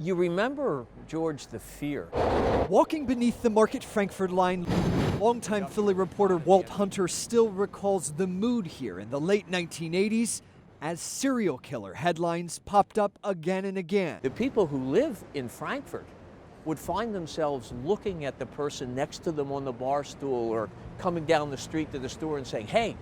You remember, George, the fear. Walking beneath the Market Frankford line, longtime Philly reporter Walt Hunter still recalls the mood here in the late 1980s as serial killer headlines popped up again and again. The people who live in Frankfurt would find themselves looking at the person next to them on the bar stool or coming down the street to the store and saying, hey,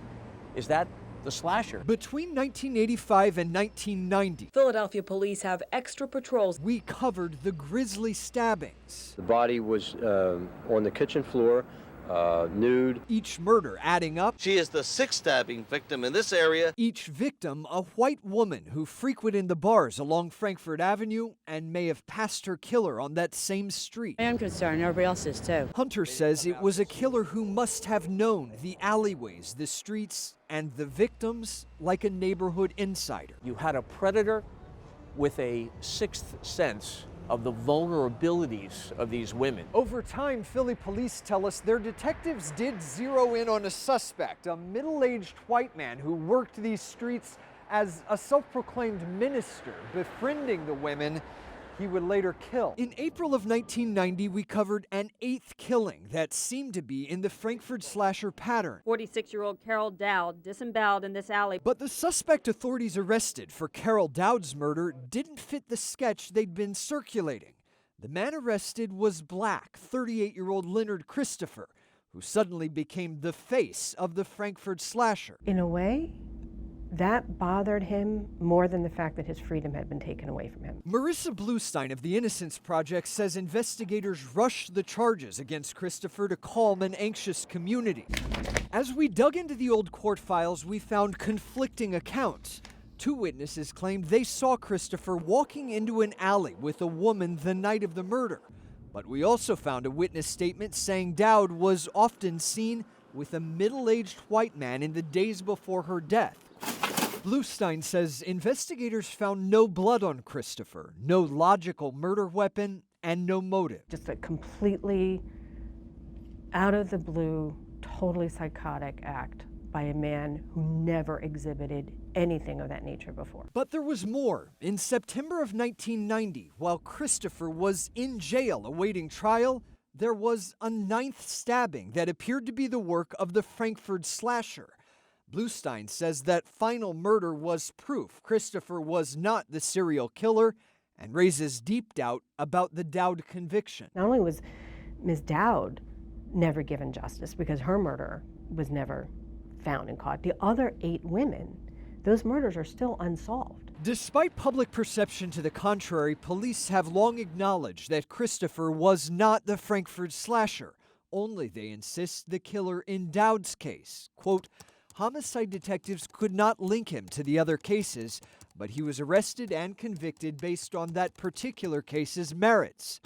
is that the slasher? Between 1985 and 1990, Philadelphia police have extra patrols. We covered the grisly stabbings. The body was on the kitchen floor, nude. Each murder adding up. She is the sixth stabbing victim in this area. Each victim a white woman who frequented the bars along Frankford Avenue and may have passed her killer on that same street. I am concerned, everybody else is too. Hunter says it was a killer who must have known the alleyways, the streets, and the victims like a neighborhood insider. You had a predator with a sixth sense of the vulnerabilities of these women. Over time, Philly police tell us their detectives did zero in on a suspect, a middle-aged white man who worked these streets as a self-proclaimed minister, befriending the women he would later kill. In April of 1990, we covered an 8th killing that seemed to be in the Frankford Slasher pattern. 46-year-old Carol Dowd disemboweled in this alley. But the suspect authorities arrested for Carol Dowd's murder didn't fit the sketch they'd been circulating. The man arrested was black, 38-year-old Leonard Christopher, who suddenly became the face of the Frankford Slasher. In a way, that bothered him more than the fact that his freedom had been taken away from him. Marissa Bluestein of the Innocence Project says investigators rushed the charges against Christopher to calm an anxious community. As we dug into the old court files, we found conflicting accounts. 2 witnesses claimed they saw Christopher walking into an alley with a woman the night of the murder. But we also found a witness statement saying Dowd was often seen with a middle-aged white man in the days before her death. Bluestein says investigators found no blood on Christopher, no logical murder weapon, and no motive. Just a completely out of the blue, totally psychotic act by a man who never exhibited anything of that nature before. But there was more. In September of 1990, while Christopher was in jail awaiting trial, there was a 9th stabbing that appeared to be the work of the Frankford Slasher. Bluestein says that final murder was proof Christopher was not the serial killer and raises deep doubt about the Dowd conviction. Not only was Ms. Dowd never given justice because her murderer was never found and caught, the other 8 women, those murders are still unsolved. Despite public perception to the contrary, police have long acknowledged that Christopher was not the Frankford Slasher. Only, they insist, the killer in Dowd's case. Quote, homicide detectives could not link him to the other cases, but he was arrested and convicted based on that particular case's merits.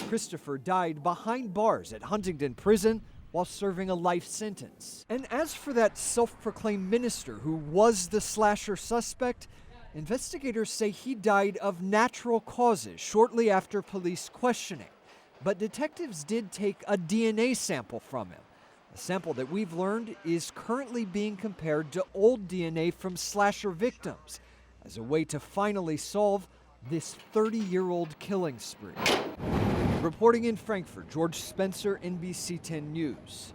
Christopher died behind bars at Huntington Prison while serving a life sentence. And as for that self-proclaimed minister who was the slasher suspect, investigators say he died of natural causes shortly after police questioning. But detectives did take a DNA sample from him. A sample that we've learned is currently being compared to old DNA from slasher victims as a way to finally solve this 30-year-old killing spree. Reporting in Frankfurt, George Spencer, NBC10 News.